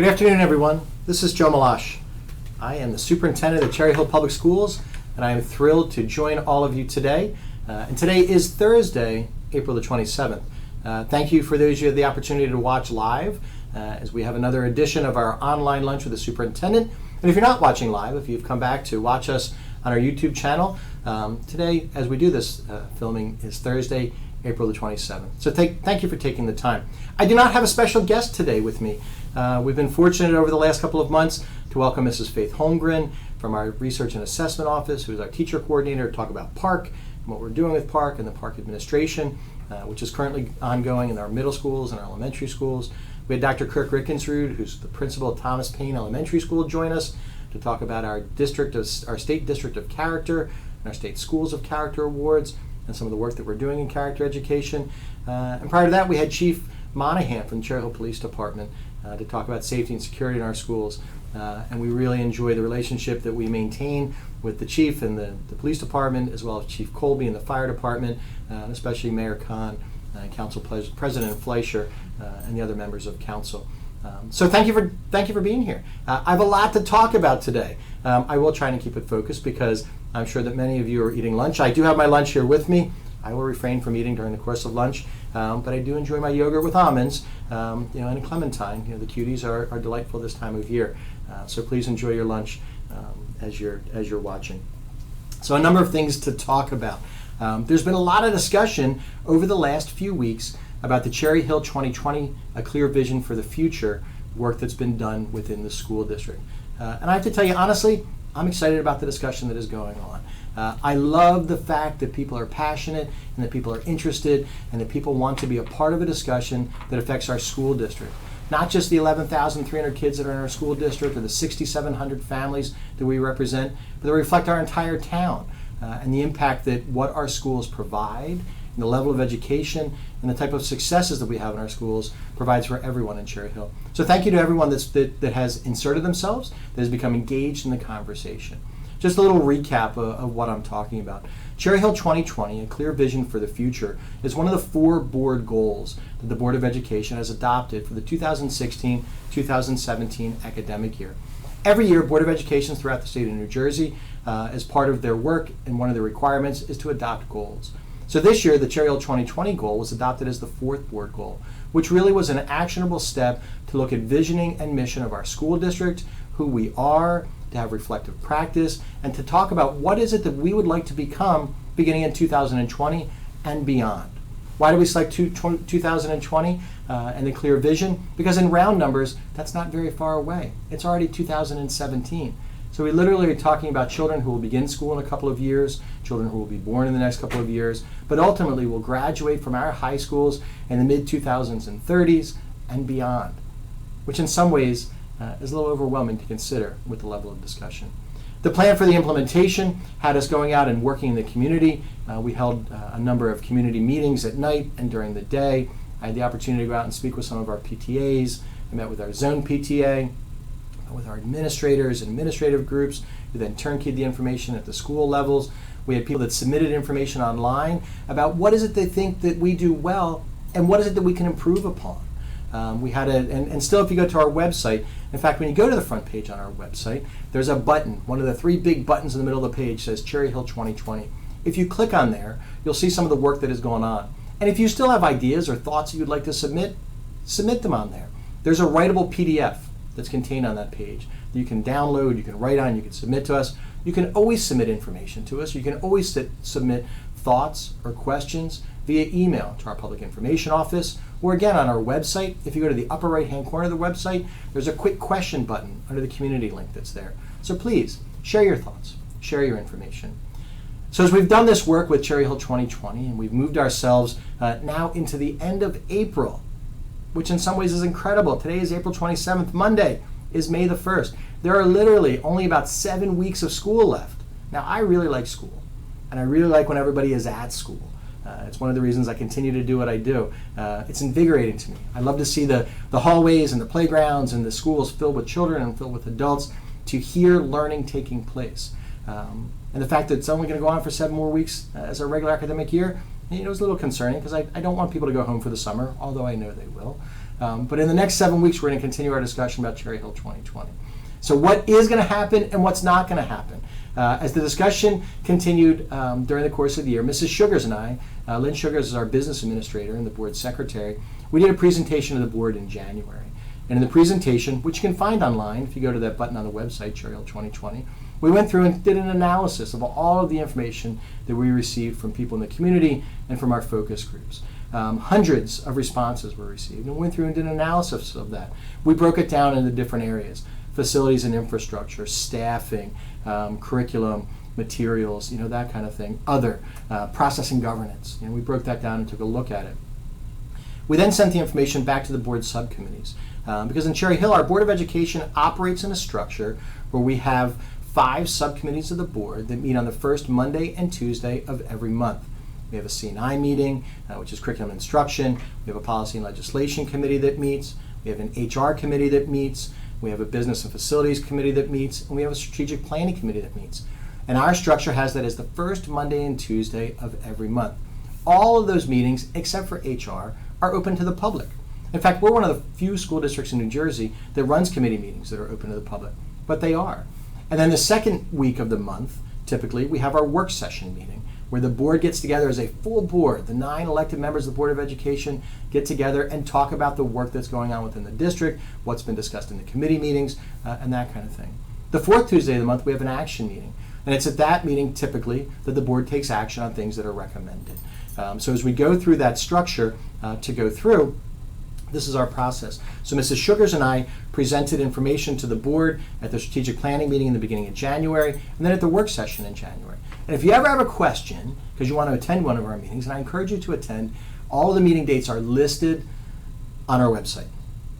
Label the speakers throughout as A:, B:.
A: Good afternoon, everyone. This is Joe Meloche. I am the superintendent of Cherry Hill Public Schools, and I am thrilled to join all of you today. And today is Thursday, April the 27th. Thank you for those of you who have the opportunity to watch live as we have another edition of our online lunch with the superintendent. And if you're not watching live, if you've come back to watch us on our YouTube channel, today, as we do this filming, is Thursday, April the 27th. So thank you for taking the time. I do not have a special guest today with me. We've been fortunate over the last couple of months to welcome Mrs. Faith Holmgren from our Research and Assessment Office, who's our teacher coordinator, to talk about PARC and what we're doing with PARC and the PARC administration, which is currently ongoing in our middle schools and our elementary schools. We had Dr. Kirk Rickensrud, who's the principal of Thomas Paine Elementary School, join us to talk about our state district of character and our state schools of character awards and some of the work that we're doing in character education. And prior to that, we had Chief Monahan from the Cherry Hill Police Department to talk about safety and security in our schools. And we really enjoy the relationship that we maintain with the chief and the police department, as well as Chief Colby and the fire department, and especially Mayor Kahn, Council President Fleischer, and the other members of council. So thank you for being here. I have a lot to talk about today. I will try and keep it focused because I'm sure that many of you are eating lunch. I do have my lunch here with me. I will refrain from eating during the course of lunch, but I do enjoy my yogurt with almonds, and a clementine. The cuties are delightful this time of year. So please enjoy your lunch as you're watching. So a number of things to talk about. There's been a lot of discussion over the last few weeks about the Cherry Hill 2020, A Clear Vision for the Future work that's been done within the school district. And I have to tell you, honestly, I'm excited about the discussion that is going on. I love the fact that people are passionate and that people are interested and that people want to be a part of a discussion that affects our school district. Not just the 11,300 kids that are in our school district or the 6,700 families that we represent, but that reflect our entire town and the impact that what our schools provide and the level of education and the type of successes that we have in our schools provides for everyone in Cherry Hill. So thank you to everyone that has inserted themselves, that has become engaged in the conversation. Just a little recap of what I'm talking about. Cherry Hill 2020, A Clear Vision for the Future, is one of the 4 board goals that the Board of Education has adopted for the 2016-2017 academic year. Every year, Board of Education throughout the state of New Jersey, as part of their work, and one of the requirements is to adopt goals. So this year, the Cherry Hill 2020 goal was adopted as the 4th board goal, which really was an actionable step to look at visioning and mission of our school district, who we are, to have reflective practice, and to talk about what is it that we would like to become beginning in 2020 and beyond. Why do we select 2020 and the clear vision? Because in round numbers, that's not very far away. It's already 2017. So we literally are talking about children who will begin school in a couple of years, children who will be born in the next couple of years, but ultimately will graduate from our high schools in the mid-2000s and 30s and beyond, which in some ways is a little overwhelming to consider with the level of discussion. The plan for the implementation had us going out and working in the community. We held a number of community meetings at night and during the day. I had the opportunity to go out and speak with some of our PTAs. I met with our zone PTA, with our administrators and administrative groups, who then turnkeyd the information at the school levels. We had people that submitted information online about what is it they think that we do well and what is it that we can improve upon. We had and still, if you go to our website, in fact, when you go to the front page on our website, there's a button. One of the 3 big buttons in the middle of the page says Cherry Hill 2020. If you click on there, you'll see some of the work that is going on. And if you still have ideas or thoughts that you'd like to submit them on there. There's a writable PDF that's contained on that page that you can download, you can write on, you can submit to us. You can always submit information to us. You can always submit thoughts or questions via email to our public information office, or again on our website. If you go to the upper right hand corner of the website, there's a quick question button under the community link that's there. So please share your thoughts, share your information. So as we've done this work with Cherry Hill 2020 and we've moved ourselves now into the end of April, which in some ways is incredible. Today is April 27th, Monday is May the 1st. There are literally only about 7 weeks of school left. Now I really like school, and I really like when everybody is at school. It's one of the reasons I continue to do what I do. It's invigorating to me. I love to see the hallways and the playgrounds and the schools filled with children and filled with adults, to hear learning taking place. And the fact that it's only going to go on for 7 more weeks as our regular academic year, is a little concerning, because I don't want people to go home for the summer, although I know they will. But in the next 7 weeks, we're going to continue our discussion about Cherry Hill 2020. So what is going to happen and what's not going to happen? As the discussion continued during the course of the year, Mrs. Sugars and I, Lynn Sugars is our business administrator and the board secretary, we did a presentation to the board in January. And in the presentation, which you can find online if you go to that button on the website, Cherry Hill 2020, we went through and did an analysis of all of the information that we received from people in the community and from our focus groups. Hundreds of responses were received, and we went through and did an analysis of that. We broke it down into different areas: facilities and infrastructure, staffing, curriculum, materials, that kind of thing, other, process and governance. We broke that down and took a look at it. We then sent the information back to the board subcommittees. Because in Cherry Hill, our Board of Education operates in a structure where we have 5 subcommittees of the board that meet on the first Monday and Tuesday of every month. We have a C&I meeting, which is curriculum and instruction. We have a policy and legislation committee that meets. We have an HR committee that meets. We have a business and facilities committee that meets. And we have a strategic planning committee that meets. And our structure has that as the first Monday and Tuesday of every month. All of those meetings, except for HR, are open to the public. In fact, we're one of the few school districts in New Jersey that runs committee meetings that are open to the public, but they are. And then the second week of the month, typically, we have our work session meeting, where the board gets together as a full board. The 9 elected members of the Board of Education get together and talk about the work that's going on within the district, what's been discussed in the committee meetings, and that kind of thing. The 4th Tuesday of the month, we have an action meeting. And it's at that meeting, typically, that the board takes action on things that are recommended. So as we go through that structure to go through, this is our process. So Mrs. Sugars and I presented information to the board at the strategic planning meeting in the beginning of January, and then at the work session in January. And if you ever have a question, because you want to attend one of our meetings, and I encourage you to attend, all of the meeting dates are listed on our website.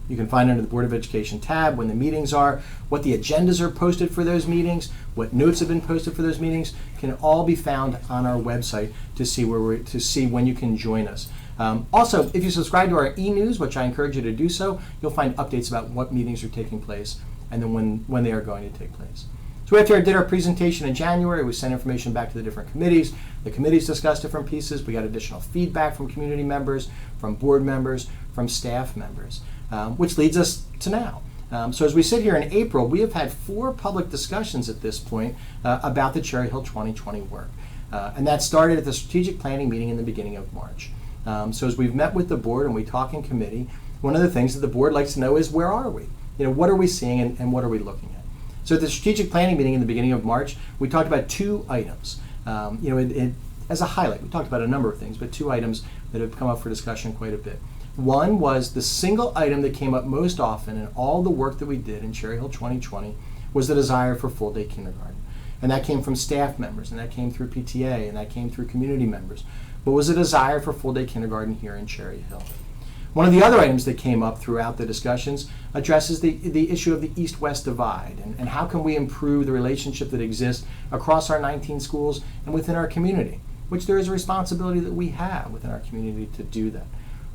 A: You can find under the Board of Education tab when the meetings are, what the agendas are posted for those meetings, what notes have been posted for those meetings, can all be found on our website to see when you can join us. Also, if you subscribe to our e-news, which I encourage you to do so, you'll find updates about what meetings are taking place and then when they are going to take place. So after I did our presentation in January, we sent information back to the different committees. The committees discussed different pieces. We got additional feedback from community members, from board members, from staff members, which leads us to now. So as we sit here in April, we have had 4 public discussions at this point about the Cherry Hill 2020 work. And that started at the strategic planning meeting in the beginning of March. So as we've met with the board and we talk in committee, one of the things that the board likes to know is where are we? What are we seeing and what are we looking at? So at the strategic planning meeting in the beginning of March, we talked about 2 items. As a highlight, we talked about a number of things, but 2 items that have come up for discussion quite a bit. One was the single item that came up most often in all the work that we did in Cherry Hill 2020 was the desire for full-day kindergarten. And that came from staff members, and that came through PTA, and that came through community members. But was a desire for full-day kindergarten here in Cherry Hill. One of the other items that came up throughout the discussions addresses the issue of the east-west divide and how can we improve the relationship that exists across our 19 schools and within our community, which there is a responsibility that we have within our community to do that.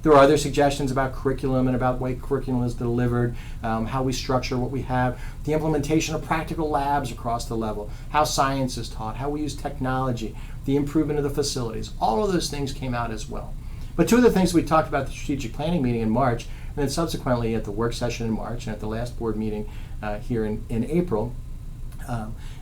A: There are other suggestions about curriculum and about the way curriculum is delivered, how we structure what we have, the implementation of practical labs across the level, how science is taught, how we use technology, the improvement of the facilities. All of those things came out as well. But 2 of the things we talked about at the strategic planning meeting in March, and then subsequently at the work session in March and at the last board meeting here in April,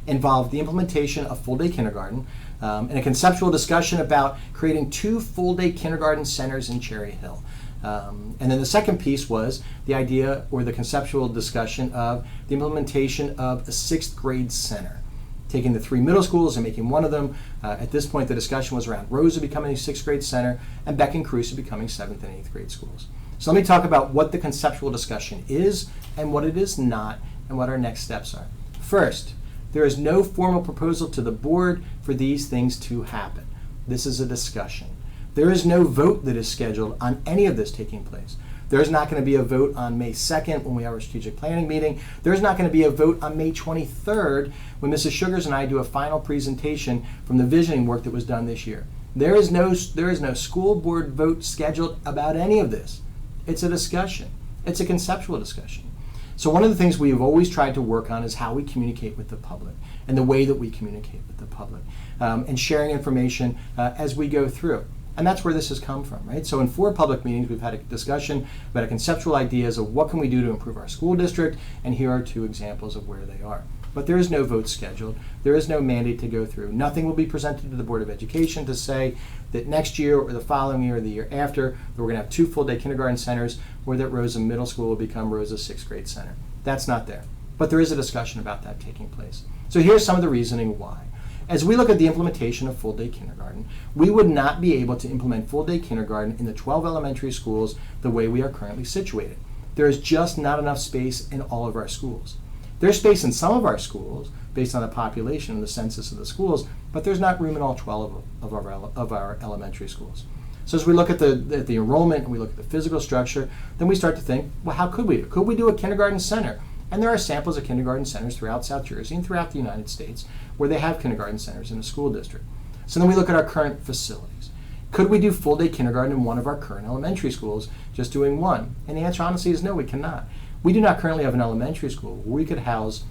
A: involved the implementation of full-day kindergarten and a conceptual discussion about creating 2 full-day kindergarten centers in Cherry Hill. And then the second piece was the idea or the conceptual discussion of the implementation of a 6th grade center, taking the 3 middle schools and making one of them. At this point, the discussion was around Rosa becoming a 6th grade center and Beck and Crusoe becoming 7th and 8th grade schools. So let me talk about what the conceptual discussion is and what it is not and what our next steps are. First, there is no formal proposal to the board for these things to happen. This is a discussion. There is no vote that is scheduled on any of this taking place. There's not going to be a vote on May 2nd when we have our strategic planning meeting. There's not going to be a vote on May 23rd when Mrs. Sugars and I do a final presentation from the visioning work that was done this year. There is no school board vote scheduled about any of this. It's a discussion. It's a conceptual discussion. So one of the things we have always tried to work on is how we communicate with the public and the way that we communicate with the public and sharing information as we go through. And that's where this has come from, right? So in 4 public meetings, we've had a discussion about conceptual ideas of what can we do to improve our school district, and here are 2 examples of where they are. But there is no vote scheduled. There is no mandate to go through. Nothing will be presented to the Board of Education to say that next year or the following year or the year after, that we're going to have 2 full-day kindergarten centers, or that Rosa Middle School will become Rosa 6th grade center. That's not there. But there is a discussion about that taking place. So here's some of the reasoning why. As we look at the implementation of full-day kindergarten, we would not be able to implement full-day kindergarten in the 12 elementary schools the way we are currently situated. There is just not enough space in all of our schools. There's space in some of our schools based on the population and the census of the schools, but there's not room in all 12 of our elementary schools. So as we look at the enrollment and we look at the physical structure, then we start to think, well, how could we do? Could we do a kindergarten center? And there are samples of kindergarten centers throughout South Jersey and throughout the United States where they have kindergarten centers in a school district. So then we look at our current facilities. Could we do full-day kindergarten in one of our current elementary schools, just doing one? And the answer honestly is no, we cannot. We do not currently have an elementary school where we could house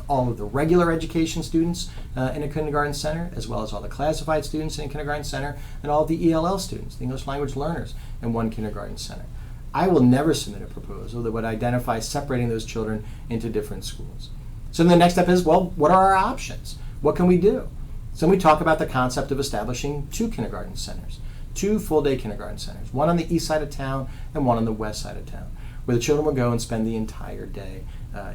A: all of the regular education students in a kindergarten center, as well as all the classified students in a kindergarten center, and all of the ELL students, the English language learners, in one kindergarten center. I will never submit a proposal that would identify separating those children into different schools. So then the next step is, well, what are our options? What can we do? So we talk about the concept of establishing 2 kindergarten centers, 2 full-day kindergarten centers, one on the east side of town and one on the west side of town, where the children will go and spend the entire day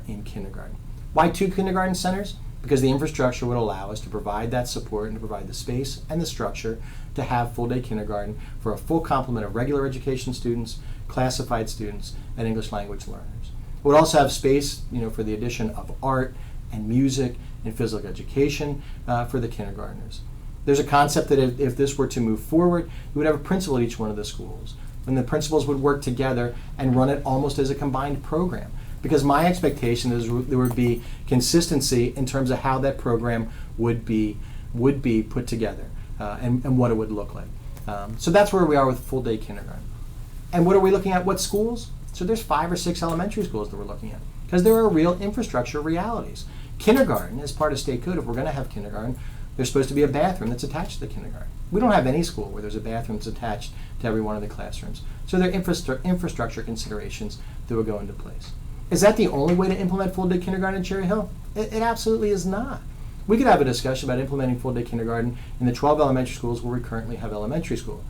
A: in kindergarten. Why 2 kindergarten centers? Because the infrastructure would allow us to provide that support and to provide the space and the structure to have full-day kindergarten for a full complement of regular education students, classified students, and English language learners. It would also have space, for the addition of art and music and physical education for the kindergartners. There's a concept that if this were to move forward, we would have a principal at each one of the schools, and the principals would work together and run it almost as a combined program. Because my expectation is there would be consistency in terms of how that program would be put together and what it would look like. So that's where we are with full-day kindergarten. And what are we looking at? What schools? So there's 5 or 6 elementary schools that we're looking at, because there are real infrastructure realities. Kindergarten, as part of state code, if we're going to have kindergarten, there's supposed to be a bathroom that's attached to the kindergarten. We don't have any school where there's a bathroom that's attached to every one of the classrooms. So there are infrastructure considerations that will go into place. Is that the only way to implement full-day kindergarten in Cherry Hill? It absolutely is not. We could have a discussion about implementing full-day kindergarten in the 12 elementary schools where we currently have elementary school.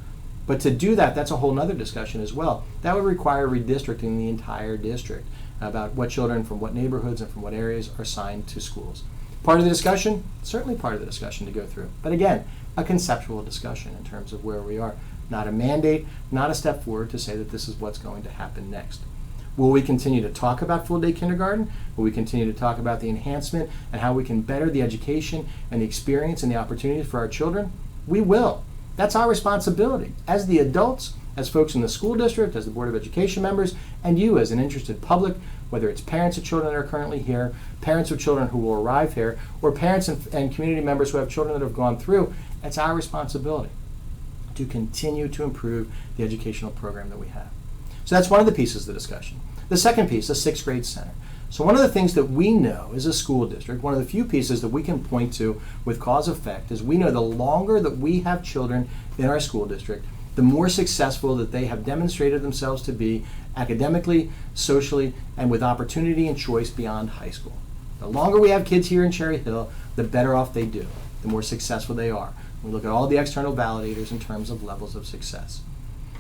A: But to do that, that's a whole other discussion as well. That would require redistricting the entire district about what children from what neighborhoods and from what areas are assigned to schools. Part of the discussion? Certainly part of the discussion to go through. But again, a conceptual discussion in terms of where we are. Not a mandate, not a step forward to say that this is what's going to happen next. Will we continue to talk about full-day kindergarten? Will we continue to talk about the enhancement and how we can better the education and the experience and the opportunities for our children? We will. That's our responsibility as the adults, as folks in the school district, as the Board of Education members, and you as an interested public, whether it's parents of children that are currently here, parents of children who will arrive here, or parents and community members who have children that have gone through. It's our responsibility to continue to improve the educational program that we have. So that's one of the pieces of the discussion. The second piece, the 6th grade center. So one of the things that we know as a school district, one of the few pieces that we can point to with cause effect, is we know the longer that we have children in our school district, the more successful that they have demonstrated themselves to be academically, socially, and with opportunity and choice beyond high school. The longer we have kids here in Cherry Hill, the better off they do, the more successful they are. We look at all the external validators in terms of levels of success.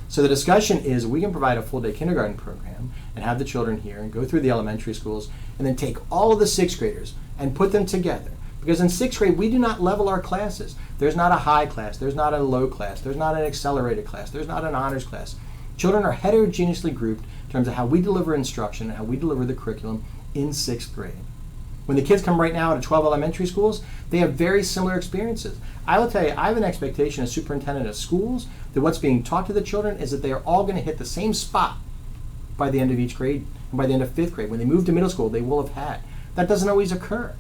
A: So the discussion is we can provide a full-day kindergarten program and have the children here and go through the elementary schools and then take all of the 6th graders and put them together. Because in 6th grade, we do not level our classes. There's not a high class, there's not a low class, there's not an accelerated class, there's not an honors class. Children are heterogeneously grouped in terms of how we deliver instruction and how we deliver the curriculum in 6th grade. When the kids come right now to 12 elementary schools, they have very similar experiences. I will tell you, I have an expectation as superintendent of schools that what's being taught to the children is that they are all going to hit the same spot by the end of each grade and by the end of 5th grade. When they move to middle school, they will have had. That doesn't always occur.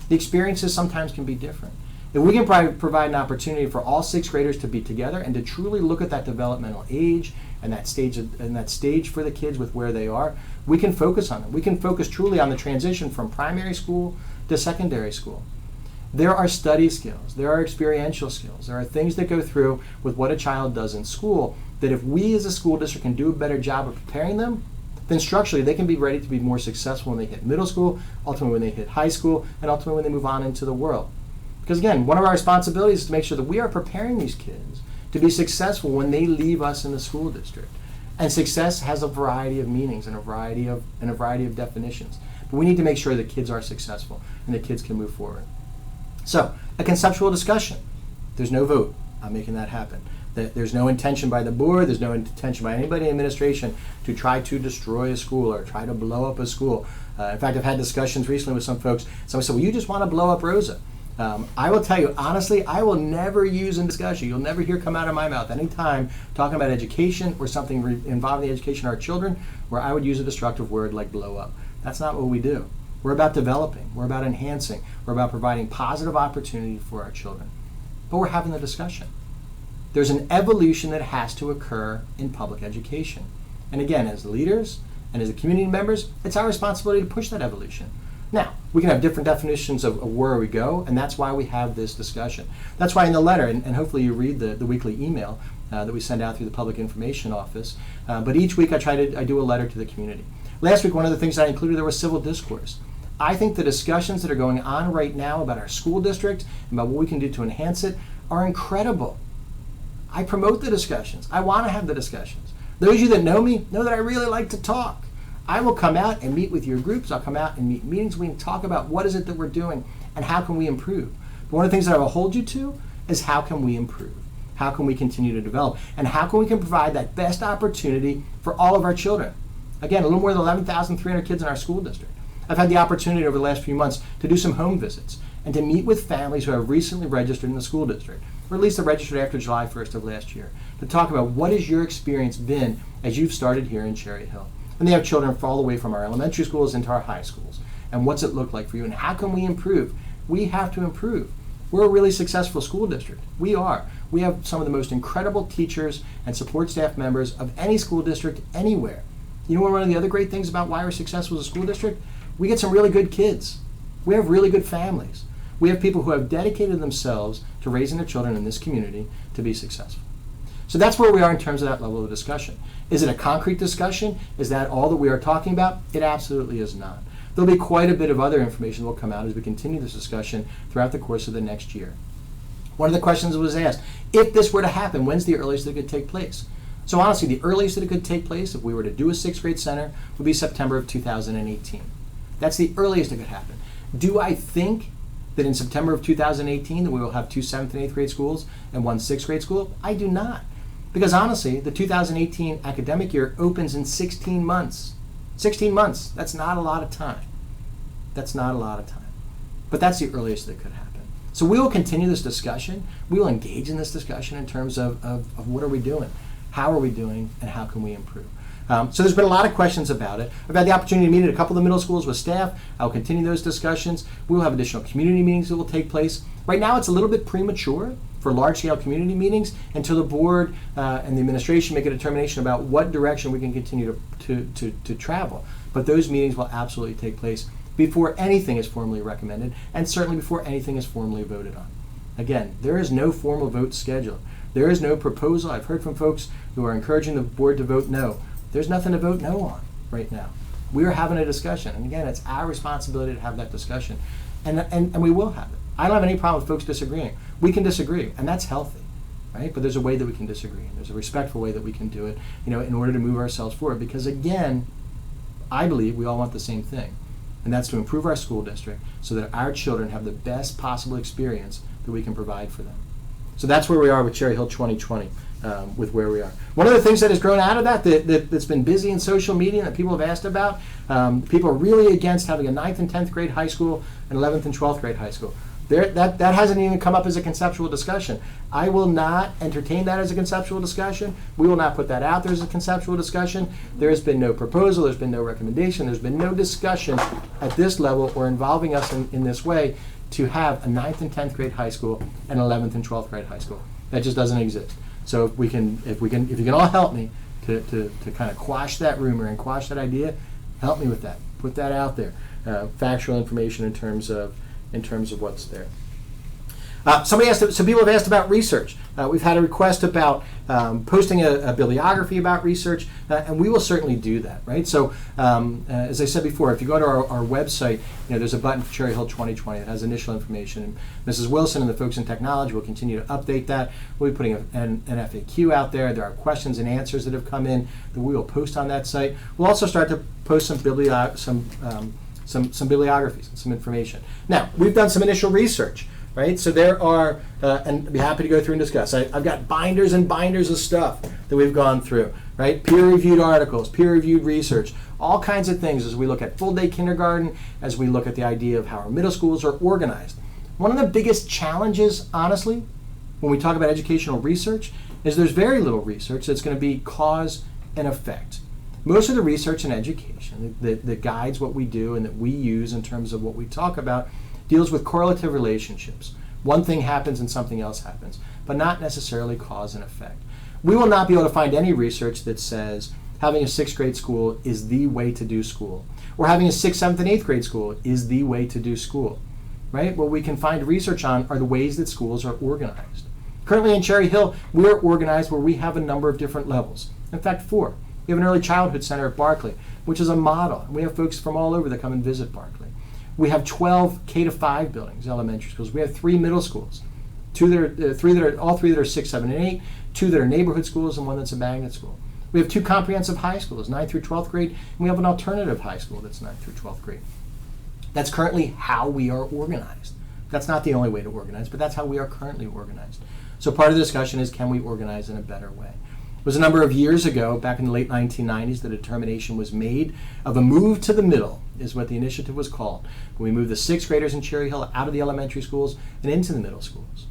A: The experiences sometimes can be different. If we can provide an opportunity for all 6th graders to be together and to truly look at that developmental age and that stage for the kids with where they are, we can focus on it. We can focus truly on the transition from primary school to secondary school. There are study skills, there are experiential skills, there are things that go through with what a child does in school that if we as a school district can do a better job of preparing them, then structurally they can be ready to be more successful when they hit middle school, ultimately when they hit high school, and ultimately when they move on into the world. Because again, one of our responsibilities is to make sure that we are preparing these kids to be successful when they leave us in the school district. And success has a variety of meanings and a variety of definitions. But we need to make sure that kids are successful and that kids can move forward. So, a conceptual discussion. There's no vote on making that happen. There's no intention by the board, there's no intention by anybody in administration to try to destroy a school or try to blow up a school. In fact, I've had discussions recently with some folks. Someone said, well, you just want to blow up Rosa. I will tell you, honestly, I will never use in discussion, you'll never hear come out of my mouth anytime talking about education or something involving the education of our children where I would use a destructive word like blow up. That's not what we do. We're about developing, we're about enhancing, we're about providing positive opportunity for our children. But we're having the discussion. There's an evolution that has to occur in public education. And again, as leaders and as community members, it's our responsibility to push that evolution. Now, we can have different definitions of where we go, and that's why we have this discussion. That's why in the letter, and hopefully you read the weekly email that we send out through the Public Information Office, but each week I do a letter to the community. Last week, one of the things I included, there was civil discourse. I think the discussions that are going on right now about our school district and about what we can do to enhance it are incredible. I promote the discussions. I want to have the discussions. Those of you that know me know that I really like to talk. I will come out and meet with your groups. I'll come out and meet meetings. We can talk about what is it that we're doing and how can we improve. But one of the things that I will hold you to is how can we improve? How can we continue to develop? And how can we provide that best opportunity for all of our children? Again, a little more than 11,300 kids in our school district. I've had the opportunity over the last few months to do some home visits and to meet with families who have recently registered in the school district, or at least have registered after July 1st of last year, to talk about what has your experience been as you've started here in Cherry Hill. And they have children all the way from our elementary schools into our high schools. And what's it look like for you? And how can we improve? We have to improve. We're a really successful school district. We are. We have some of the most incredible teachers and support staff members of any school district anywhere. You know one of the other great things about why we're successful as a school district? We get some really good kids. We have really good families. We have people who have dedicated themselves to raising their children in this community to be successful. So that's where we are in terms of that level of discussion. Is it a concrete discussion? Is that all that we are talking about? It absolutely is not. There'll be quite a bit of other information that will come out as we continue this discussion throughout the course of the next year. One of the questions was asked, if this were to happen, when's the earliest that it could take place? So honestly, the earliest that it could take place, if we were to do a 6th grade center, would be September of 2018. That's the earliest it could happen. Do I think that in September of 2018 that we will have 2 7th and 8th grade schools and 1 6th grade school? I do not. Because honestly, the 2018 academic year opens in 16 months. 16 months, that's not a lot of time. That's not a lot of time. But that's the earliest that could happen. So we will continue this discussion. We will engage in this discussion in terms of what are we doing, how are we doing, and how can we improve. So there's been a lot of questions about it. I've had the opportunity to meet at a couple of the middle schools with staff. I'll continue those discussions. We will have additional community meetings that will take place. Right now it's a little bit premature for large-scale community meetings until the board and the administration make a determination about what direction we can continue to travel. But those meetings will absolutely take place before anything is formally recommended and certainly before anything is formally voted on. Again, there is no formal vote scheduled. There is no proposal. I've heard from folks who are encouraging the board to vote no. There's nothing to vote no on right now. We are having a discussion. And again, it's our responsibility to have that discussion. And we will have it. I don't have any problem with folks disagreeing. We can disagree, and that's healthy, right? But there's a way that we can disagree, and there's a respectful way that we can do it, in order to move ourselves forward. Because again, I believe we all want the same thing, and that's to improve our school district so that our children have the best possible experience that we can provide for them. So that's where we are with Cherry Hill 2020, with where we are. One of the things that has grown out of that's been busy in social media and that people have asked about, people are really against having a 9th and 10th grade high school and 11th and 12th grade high school. That hasn't even come up as a conceptual discussion. I will not entertain that as a conceptual discussion. We will not put that out there as a conceptual discussion. There has been no proposal, there's been no recommendation, there's been no discussion at this level or involving us in this way to have a 9th and 10th grade high school and 11th and 12th grade high school. That just doesn't exist. So if you can all help me to kind of quash that rumor and quash that idea, help me with that. Put that out there. Factual information in terms of what's there. Some people have asked about research. We've had a request about posting a bibliography about research, and we will certainly do that, right? So, as I said before, if you go to our website, there's a button for Cherry Hill 2020 that has initial information. And Mrs. Wilson and the folks in technology will continue to update that. We'll be putting an FAQ out there. There are questions and answers that have come in that we will post on that site. We'll also start to post some bibliographies and some information. Now, we've done some initial research. Right, so there are, and I'd be happy to go through and discuss. I've got binders and binders of stuff that we've gone through, right? Peer-reviewed articles, peer-reviewed research, all kinds of things as we look at full-day kindergarten, as we look at the idea of how our middle schools are organized. One of the biggest challenges, honestly, when we talk about educational research, is there's very little research that's going to be cause and effect. Most of the research in education that guides what we do and that we use in terms of what we talk about deals with correlative relationships. One thing happens and something else happens, but not necessarily cause and effect. We will not be able to find any research that says having a 6th grade school is the way to do school, or having a 6th, 7th, and 8th grade school is the way to do school, right? What we can find research on are the ways that schools are organized. Currently in Cherry Hill, we're organized where we have a number of different levels. In fact, 4. We have an early childhood center at Barclay, which is a model. We have folks from all over that come and visit Barclay. We have 12 K-5 buildings, elementary schools. We have 3 middle schools, all three that are 6, 7, and 8, 2 that are neighborhood schools, and 1 that's a magnet school. We have 2 comprehensive high schools, 9th through 12th grade, and we have an alternative high school that's 9th through 12th grade. That's currently how we are organized. That's not the only way to organize, but that's how we are currently organized. So part of the discussion is, can we organize in a better way? It was a number of years ago, back in the late 1990s, the determination was made of a move to the middle, is what the initiative was called. We moved the 6th graders in Cherry Hill out of the elementary schools and into the middle schools.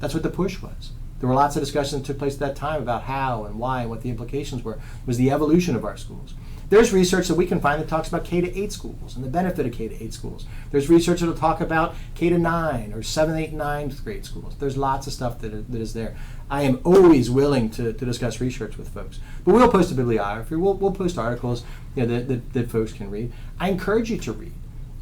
A: That's what the push was. There were lots of discussions that took place at that time about how and why and what the implications were. It was the evolution of our schools. There's research that we can find that talks about K-8 schools and the benefit of K-8 schools. There's research that will talk about K-9 or 7th, 8th, and 9th grade schools. There's lots of stuff that is there. I am always willing to discuss research with folks. But we'll post a bibliography. We'll post articles that folks can read. I encourage you to read.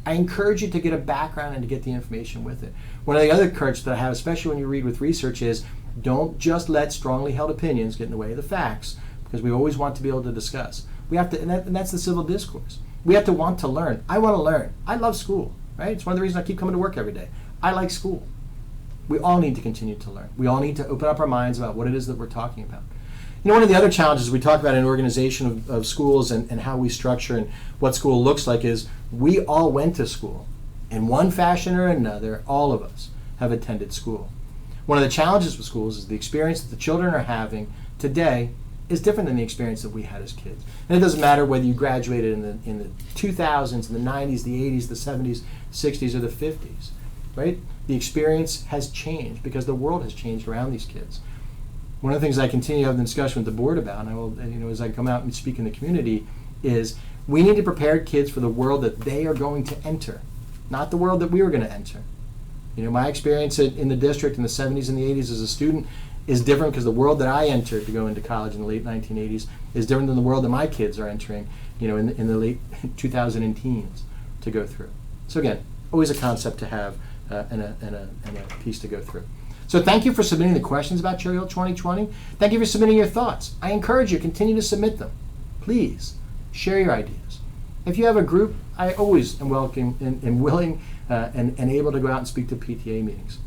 A: I encourage you to get a background and to get the information with it. One of the other encouragements that I have, especially when you read with research, is don't just let strongly held opinions get in the way of the facts, because we always want to be able to discuss. We have to, and that's the civil discourse. We have to want to learn. I want to learn. I love school, right? It's one of the reasons I keep coming to work every day. I like school. We all need to continue to learn. We all need to open up our minds about what it is that we're talking about. One of the other challenges we talk about in organization of schools and how we structure and what school looks like is we all went to school. In one fashion or another, all of us have attended school. One of the challenges with schools is the experience that the children are having today is different than the experience that we had as kids. And it doesn't matter whether you graduated in the 2000s, in the 90s, the 80s, the 70s, 60s, or the 50s, right? The experience has changed because the world has changed around these kids. One of the things I continue to have a discussion with the board about, and I will, as I come out and speak in the community, is we need to prepare kids for the world that they are going to enter, not the world that we were going to enter. My experience in the district in the 70s and the 80s as a student is different because the world that I entered to go into college in the late 1980s is different than the world that my kids are entering, in the late 2000 teens to go through. So again, always a concept to have and a piece to go through. So thank you for submitting the questions about Cherry Hill 2020. Thank you for submitting your thoughts. I encourage you, continue to submit them. Please share your ideas. If you have a group, I always am welcome and willing and able to go out and speak to PTA meetings.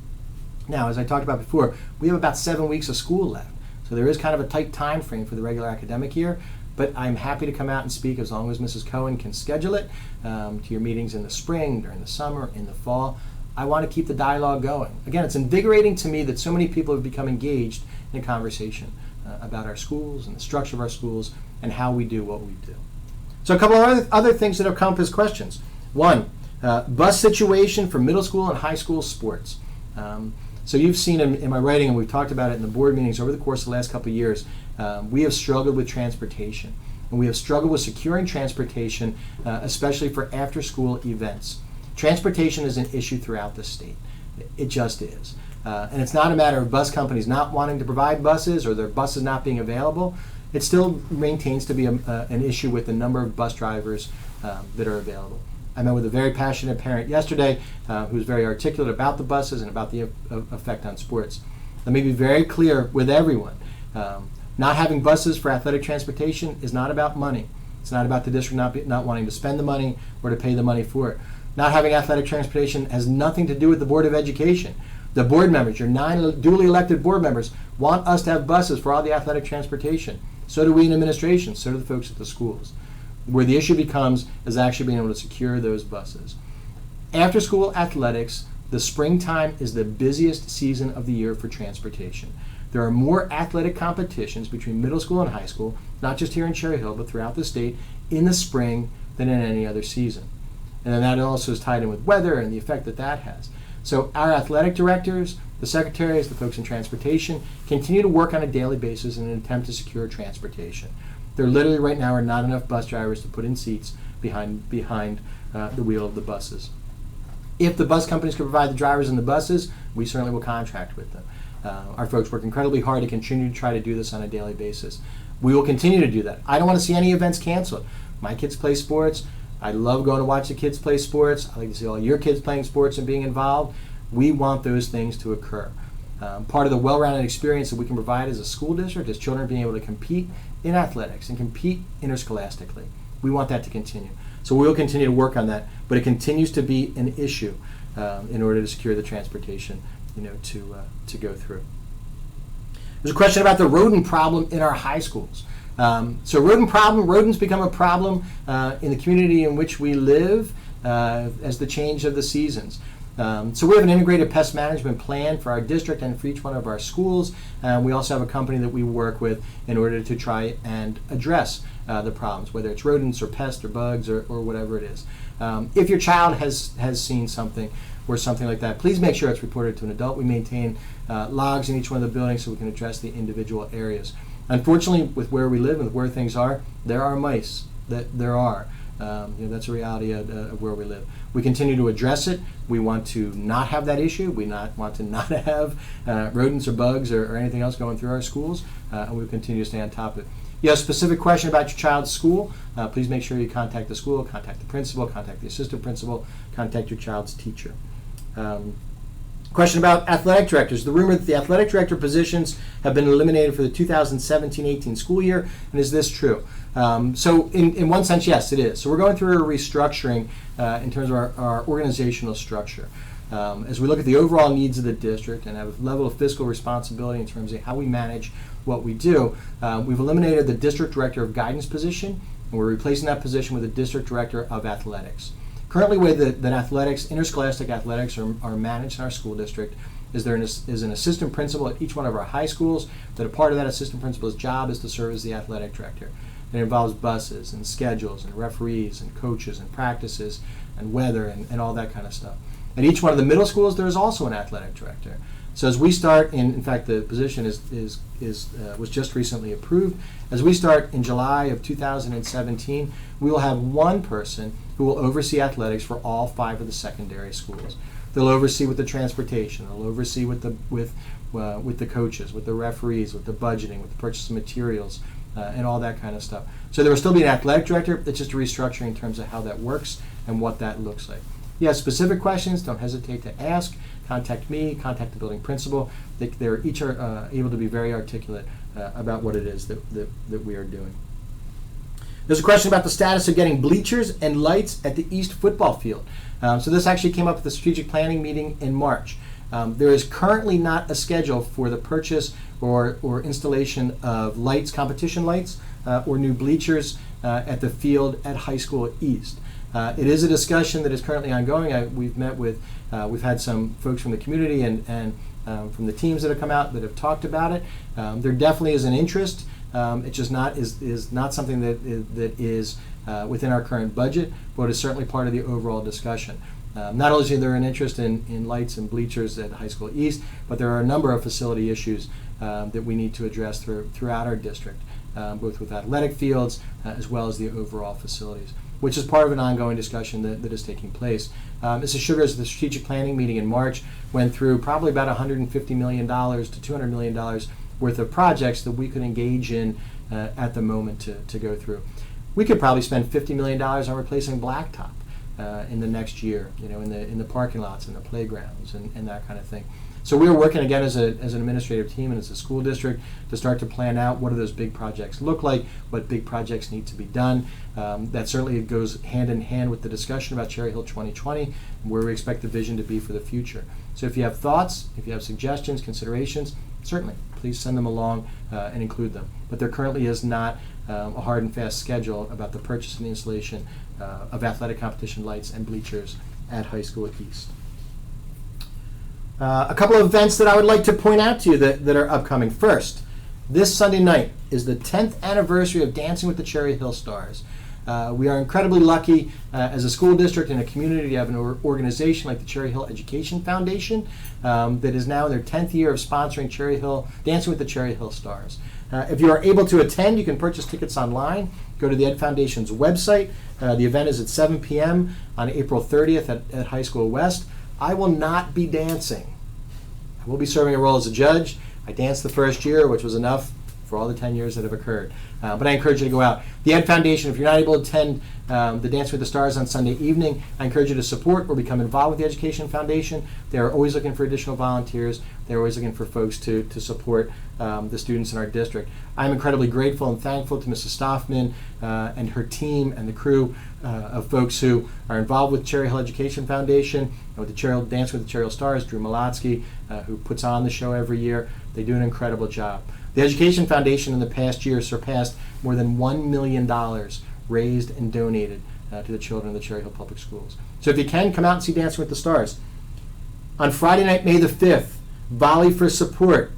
A: Now, as I talked about before, we have about 7 weeks of school left. So there is kind of a tight time frame for the regular academic year, but I'm happy to come out and speak as long as Mrs. Cohen can schedule it to your meetings in the spring, during the summer, in the fall. I want to keep the dialogue going. Again, it's invigorating to me that so many people have become engaged in a conversation about our schools and the structure of our schools and how we do what we do. So a couple of other things that have come up as questions. One, bus situation for middle school and high school sports. So you've seen in my writing, and we've talked about it in the board meetings over the course of the last couple of years, we have struggled with transportation. And we have struggled with securing transportation, especially for after-school events. Transportation is an issue throughout the state. It just is. And it's not a matter of bus companies not wanting to provide buses or their buses not being available. It still maintains to be an issue with the number of bus drivers that are available. I met with a very passionate parent yesterday who was very articulate about the buses and about the effect on sports. Let me be very clear with everyone. Not having buses for athletic transportation is not about money. It's not about the district not wanting to spend the money or to pay the money for it. Not having athletic transportation has nothing to do with the Board of Education. The board members, your 9 duly elected board members, want us to have buses for all the athletic transportation. So do we in administration, so do the folks at the schools. Where the issue becomes is actually being able to secure those buses. After school athletics, the springtime is the busiest season of the year for transportation. There are more athletic competitions between middle school and high school, not just here in Cherry Hill, but throughout the state, in the spring than in any other season. And then that also is tied in with weather and the effect that that has. So our athletic directors, the secretaries, the folks in transportation, continue to work on a daily basis in an attempt to secure transportation. There literally right now are not enough bus drivers to put in seats behind the wheel of the buses. If the bus companies can provide the drivers and the buses, we certainly will contract with them. Our folks work incredibly hard to continue to try to do this on a daily basis. We will continue to do that. I don't want to see any events canceled. My kids play sports. I love going to watch the kids play sports. I like to see all your kids playing sports and being involved. We want those things to occur. Part of the well-rounded experience that we can provide as a school district is children being able to compete in athletics and compete interscholastically. We want that to continue. So we will continue to work on that, but it continues to be an issue in order to secure the transportation, to go through. There's a question about the rodent problem in our high schools. So rodents become a problem in the community in which we live as the change of the seasons. So we have an integrated pest management plan for our district and for each one of our schools. We also have a company that we work with in order to try and address the problems, whether it's rodents or pests or bugs or whatever it is. If your child has seen something or something like that, please make sure it's reported to an adult. We maintain logs in each one of the buildings so we can address the individual areas. Unfortunately, with where we live and with where things are, there are mice. There are. That's a reality of where we live. We continue to address it. We want to not have that issue. We want to not have rodents or bugs or anything else going through our schools, and we'll continue to stay on top of it. You have a specific question about your child's school, please make sure you contact the school, contact the principal, contact the assistant principal, contact your child's teacher. Question about athletic directors. The rumor that the athletic director positions have been eliminated for the 2017-18 school year, and is this true? So in one sense, yes, it is. So we're going through a restructuring in terms of our organizational structure. As we look at the overall needs of the district and have a level of fiscal responsibility in terms of how we manage what we do, we've eliminated the district director of guidance position, and we're replacing that position with a district director of athletics. Currently, the way that athletics, interscholastic athletics, are managed in our school district is there is an assistant principal at each one of our high schools. That a part of that assistant principal's job is to serve as the athletic director. It involves buses and schedules and referees and coaches and practices and weather and all that kind of stuff. At each one of the middle schools, there is also an athletic director. So as we start, in fact, the position was just recently approved. As we start in July of 2017, we will have one person who will oversee athletics for all 5 of the secondary schools. They'll oversee with the transportation. They'll oversee with the coaches, with the referees, with the budgeting, with the purchase of materials, and all that kind of stuff. So there will still be an athletic director. It's just a restructuring in terms of how that works and what that looks like. If you have specific questions, don't hesitate to ask. Contact me, contact the building principal. They're each able to be very articulate about what it is that we are doing. There's a question about the status of getting bleachers and lights at the East football field. So this actually came up at the strategic planning meeting in March. There is currently not a schedule for the purchase or installation of lights, competition lights, or new bleachers at the field at High School East. It is a discussion that is currently ongoing. We've had some folks from the community and from the teams that have come out that have talked about it. There definitely is an interest. It's just is not something that is within our current budget, but is certainly part of the overall discussion. Not only is there an interest in lights and bleachers at High School East, but there are a number of facility issues that we need to address throughout our district, both with athletic fields as well as the overall facilities, which is part of an ongoing discussion that is taking place. Mrs. Sugars, at the strategic planning meeting in March, went through probably about $150 million to $200 million worth of projects that we could engage in at the moment to go through. We could probably spend $50 million on replacing blacktop. in the next year, in the parking lots and the playgrounds and that kind of thing. So we're working again as an administrative team and as a school district to start to plan out what do those big projects look like, what big projects need to be done. That certainly goes hand in hand with the discussion about Cherry Hill 2020 and where we expect the vision to be for the future. So if you have thoughts, if you have suggestions, considerations, certainly please send them along and include them. But there currently is not a hard and fast schedule about the purchase and the installation of athletic competition lights and bleachers at High School East. A couple of events that I would like to point out to you that are upcoming. First, this Sunday night is the 10th anniversary of Dancing with the Cherry Hill Stars. We are incredibly lucky as a school district and a community to have an organization like the Cherry Hill Education Foundation that is now in their 10th year of sponsoring Dancing with the Cherry Hill Stars. If you are able to attend, you can purchase tickets online. Go to the Ed Foundation's website. The event is at 7 p.m. on April 30th at High School West. I will not be dancing. I will be serving a role as a judge. I danced the first year, which was enough for all the 10 years that have occurred. But I encourage you to go out. The Ed Foundation, if you're not able to attend the Dance with the Stars on Sunday evening, I encourage you to support or become involved with the Education Foundation. They're always looking for additional volunteers. They're always looking for folks to support the students in our district. I'm incredibly grateful and thankful to Mrs. Stoffman and her team and the crew of folks who are involved with Cherry Hill Education Foundation and with the Dance with the Cherry Hill Stars, Drew Meloche, who puts on the show every year. They do an incredible job. The Education Foundation in the past year surpassed more than $1 million raised and donated to the children of the Cherry Hill Public Schools. So if you can, come out and see Dancing with the Stars. On Friday night, May the 5th, Volley for Support.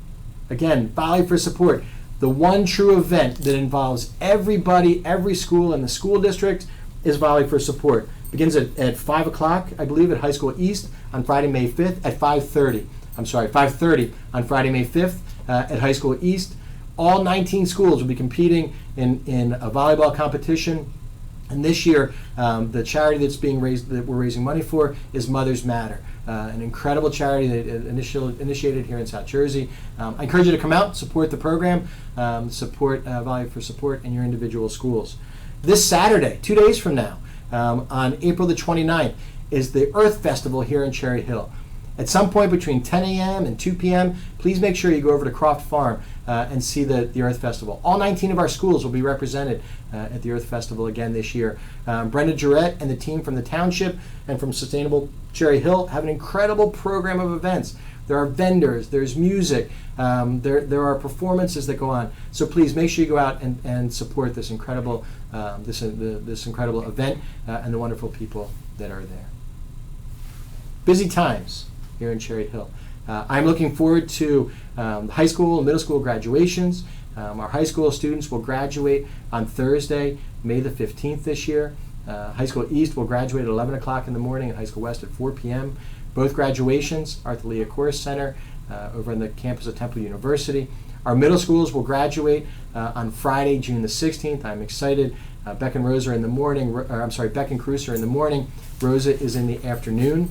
A: Again, Volley for Support. The one true event that involves everybody, every school in the school district is Volley for Support. Begins at 5 o'clock, I believe, at High School East on Friday, May 5th at 5:30. 5:30 on Friday, May 5th at High School East. All 19 schools will be competing in a volleyball competition. And this year, the charity that's being raised, that we're raising money for, is Mothers Matter, an incredible charity that initiated here in South Jersey. I encourage you to come out, support the program, support Volley for Support in your individual schools. This Saturday, 2 days from now, on April the 29th, is the Earth Festival here in Cherry Hill. At some point between 10 a.m. and 2 p.m., please make sure you go over to Croft Farm and see the Earth Festival. All 19 of our schools will be represented at the Earth Festival again this year. Brenda Jarrett and the team from the township and from Sustainable Cherry Hill have an incredible program of events. There are vendors, there's music, there are performances that go on. So please make sure you go out and support this incredible this incredible event and the wonderful people that are there. Busy times here in Cherry Hill. I'm looking forward to high school and middle school graduations. Our high school students will graduate on Thursday, May the 15th this year. High School East will graduate at 11 o'clock in the morning and High School West at 4 p.m. Both graduations are at the Leah Course Center over on the campus of Temple University. Our middle schools will graduate on Friday, June the 16th. I'm excited. Beck and Cruz are in the morning. Rosa is in the afternoon.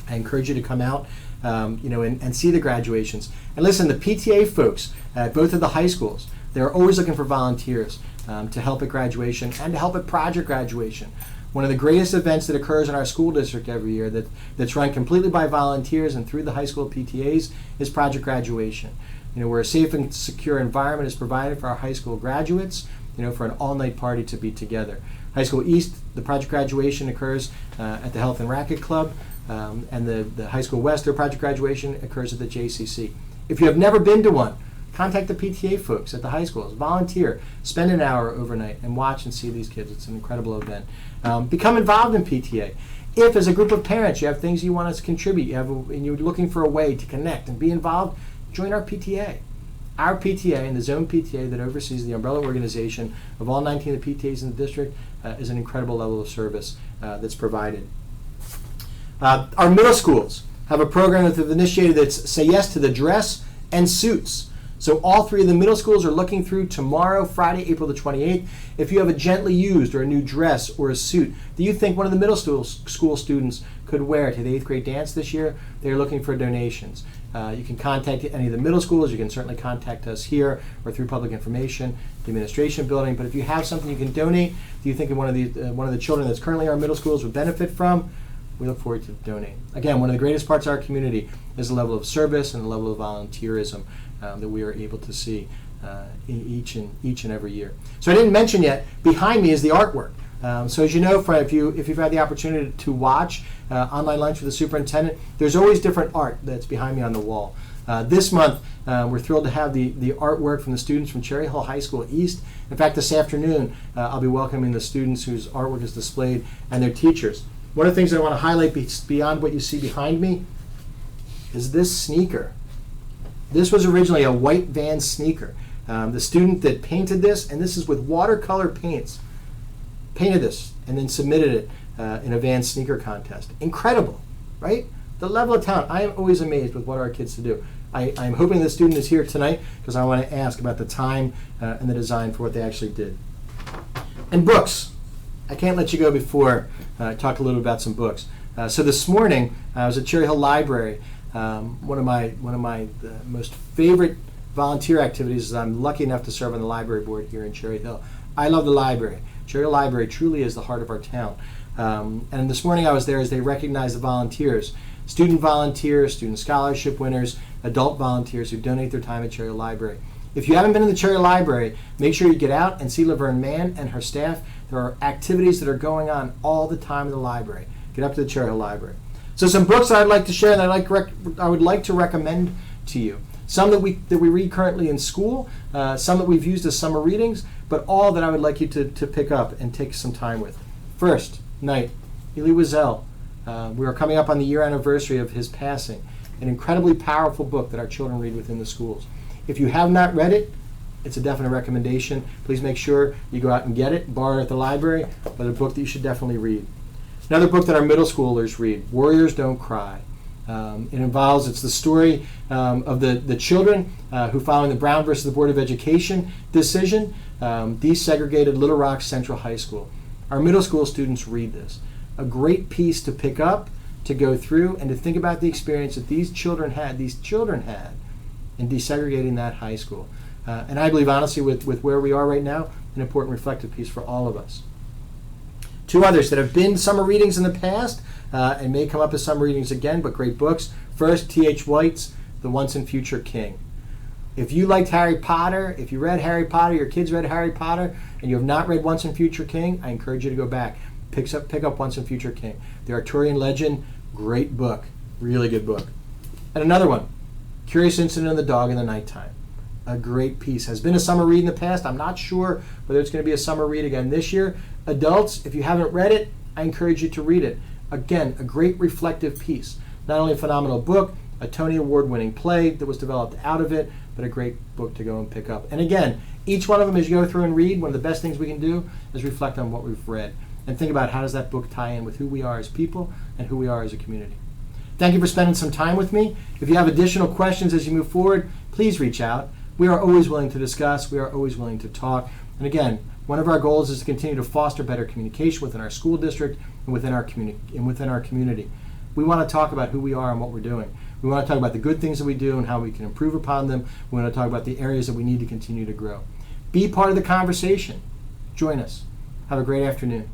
A: I encourage you to come out, and see the graduations. And listen, the PTA folks at both of the high schools, they're always looking for volunteers to help at graduation and to help at project graduation. One of the greatest events that occurs in our school district every year that's run completely by volunteers and through the high school PTAs is project graduation. Where a safe and secure environment is provided for our high school graduates, for an all-night party to be together. High School East, the project graduation occurs at the Health and Racket Club. And the High School West, their project graduation occurs at the JCC. If you have never been to one, contact the PTA folks at the high schools. Volunteer, spend an hour overnight and watch and see these kids. It's an incredible event. Become involved in PTA. If, as a group of parents, you have things you want us to contribute, and you're looking for a way to connect and be involved, join our PTA. Our PTA and the Zone PTA that oversees the umbrella organization of all 19 of the PTAs in the district is an incredible level of service that's provided. Our middle schools have a program that they've initiated that's Say Yes to the Dress and Suits. So all three of the middle schools are looking through tomorrow, Friday, April the 28th. If you have a gently used or a new dress or a suit that you think one of the middle school students could wear to the 8th grade dance this year, they're looking for donations. You can contact any of the middle schools. You can certainly contact us here or through public information, the administration building. But if you have something you can donate, do you think one of the children that's currently in our middle schools would benefit from, we look forward to donating. Again, one of the greatest parts of our community is the level of service and the level of volunteerism that we are able to see each and every year. So I didn't mention yet, behind me is the artwork. So as you know, if you've had the opportunity to watch Online Lunch with the Superintendent, there's always different art that's behind me on the wall. This month, we're thrilled to have the artwork from the students from Cherry Hill High School East. In fact, this afternoon, I'll be welcoming the students whose artwork is displayed and their teachers. One of the things I want to highlight beyond what you see behind me is this sneaker. This was originally a white Vans sneaker. The student that painted this, and this is with watercolor paints, painted this and then submitted it in a Vans sneaker contest. Incredible, right? The level of talent. I am always amazed with what our kids do. I'm hoping the student is here tonight because I want to ask about the time and the design for what they actually did. And books. I can't let you go before I talk a little about some books. So this morning I was at Cherry Hill Library. One of my most favorite volunteer activities is I'm lucky enough to serve on the library board here in Cherry Hill. I love the library. Cherry Hill Library truly is the heart of our town. And this morning I was there as they recognized the volunteers, student volunteers, student scholarship winners, adult volunteers who donate their time at Cherry Hill Library. If you haven't been in the Cherry Hill Library, make sure you get out and see Laverne Mann and her staff. There are activities that are going on all the time in the library. Get up to the Cherry Hill Library. So some books that I'd like to share that I would like to recommend to you. Some that we read currently in school, some that we've used as summer readings, but all that I would like you to pick up and take some time with. First, Night, Elie Wiesel. We are coming up on the year anniversary of his passing. An incredibly powerful book that our children read within the schools. If you have not read it, it's a definite recommendation. Please make sure you go out and get it, borrow it at the library, but a book that you should definitely read. Another book that our middle schoolers read, Warriors Don't Cry. It's the story of the children who, following the Brown versus the Board of Education decision, desegregated Little Rock Central High School. Our middle school students read this. A great piece to pick up, to go through, and to think about the experience that these children had in desegregating that high school. And I believe, honestly, with where we are right now, an important reflective piece for all of us. Two others that have been summer readings in the past and may come up as summer readings again, but great books. First, T.H. White's The Once and Future King. If you liked Harry Potter, if you read Harry Potter, your kids read Harry Potter, and you have not read Once and Future King, I encourage you to go back. Pick up Once and Future King. The Arthurian Legend, great book. Really good book. And another one, Curious Incident of the Dog in the Nighttime. A great piece. Has been a summer read in the past. I'm not sure whether it's going to be a summer read again this year. Adults, if you haven't read it, I encourage you to read it. Again, a great reflective piece. Not only a phenomenal book, a Tony Award-winning play that was developed out of it, but a great book to go and pick up. And again, each one of them as you go through and read, one of the best things we can do is reflect on what we've read and think about how does that book tie in with who we are as people and who we are as a community. Thank you for spending some time with me. If you have additional questions as you move forward, please reach out. We are always willing to discuss. We are always willing to talk. And again, one of our goals is to continue to foster better communication within our school district and within our community. We want to talk about who we are and what we're doing. We want to talk about the good things that we do and how we can improve upon them. We want to talk about the areas that we need to continue to grow. Be part of the conversation. Join us. Have a great afternoon.